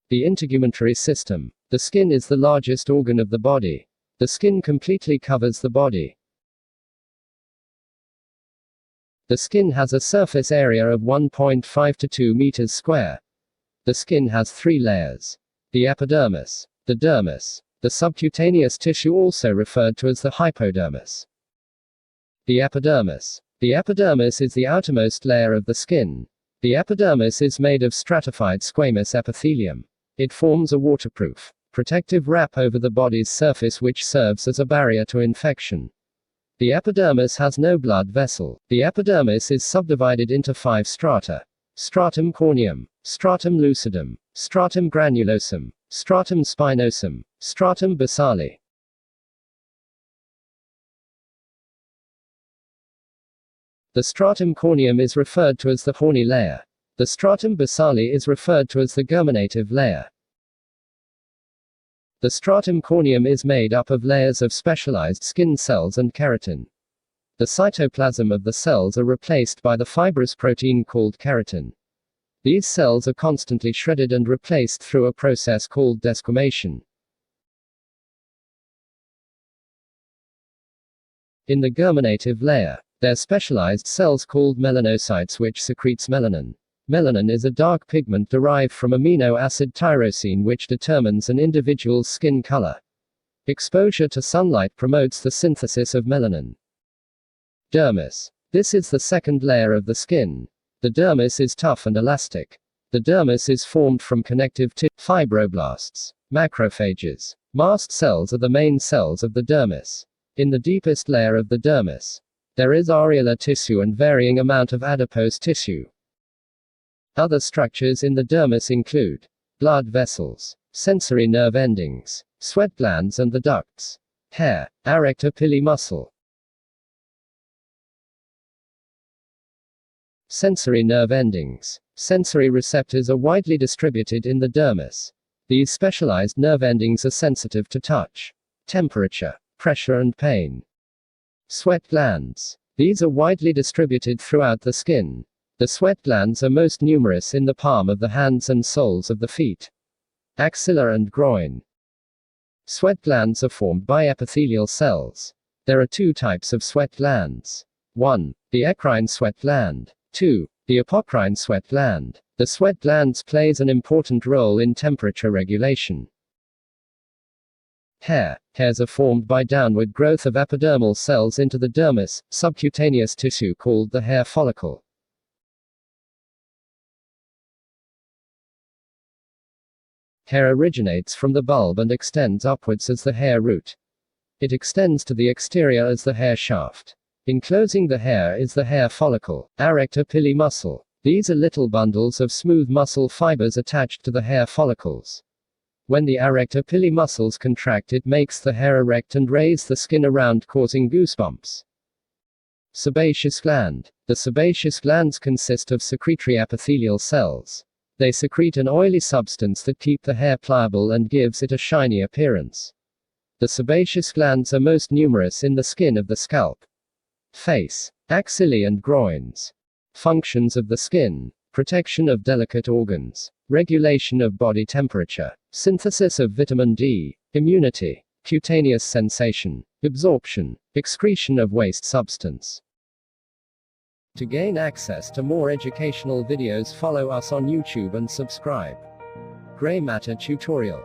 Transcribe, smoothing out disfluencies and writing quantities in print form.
The integumentary system. The skin is the largest organ of the body. The skin completely covers the body. The skin has a surface area of 1.5 to 2 meters square. The skin has 3 layers. The epidermis, the dermis, the subcutaneous tissue also referred to as the hypodermis. The epidermis. The epidermis is the outermost layer of the skin. The epidermis is made of stratified squamous epithelium. It forms a waterproof, protective wrap over the body's surface which serves as a barrier to infection. The epidermis has no blood vessel. The epidermis is subdivided into 5 strata. Stratum corneum, stratum lucidum, stratum granulosum, stratum spinosum, stratum basale. The stratum corneum is referred to as the horny layer. The stratum basale is referred to as the germinative layer. The stratum corneum is made up of layers of specialized skin cells and keratin. The cytoplasm of the cells are replaced by the fibrous protein called keratin. These cells are constantly shredded and replaced through a process called desquamation. In the germinative layer, there are specialized cells called melanocytes which secretes melanin. Melanin is a dark pigment derived from amino acid tyrosine which determines an individual's skin color. Exposure to sunlight promotes the synthesis of melanin. Dermis. This is the second layer of the skin. The dermis is tough and elastic. The dermis is formed from connective tissue, fibroblasts, macrophages. Mast cells are the main cells of the dermis. In the deepest layer of the dermis, there is areolar tissue and varying amount of adipose tissue. Other structures in the dermis include blood vessels, sensory nerve endings, sweat glands and the ducts. Hair, arrector pili muscle. Sensory nerve endings. Sensory receptors are widely distributed in the dermis. These specialized nerve endings are sensitive to touch, temperature, pressure and pain. Sweat glands. These are widely distributed throughout the skin. The sweat glands are most numerous in the palm of the hands and soles of the feet. Axilla and groin. Sweat glands are formed by epithelial cells. There are 2 types of sweat glands. 1. The eccrine sweat gland. 2. The apocrine sweat gland. The sweat glands plays an important role in temperature regulation. Hair. Hairs are formed by downward growth of epidermal cells into the dermis, subcutaneous tissue called the hair follicle. Hair originates from the bulb and extends upwards as the hair root. It extends to the exterior as the hair shaft. Enclosing the hair is the hair follicle, arrector pili muscle. These are little bundles of smooth muscle fibers attached to the hair follicles. When the arrector pili muscles contract, it makes the hair erect and raise the skin around, causing goosebumps. Sebaceous gland. The sebaceous glands consist of secretory epithelial cells. They secrete an oily substance that keep the hair pliable and gives it a shiny appearance. The sebaceous glands are most numerous in the skin of the scalp. Face, axillae and groins. Functions of the skin: protection of delicate organs, regulation of body temperature, synthesis of vitamin D, immunity, cutaneous sensation, absorption, excretion of waste substance. To gain access to more educational videos, follow us on YouTube and subscribe. Gray Matter Tutorial.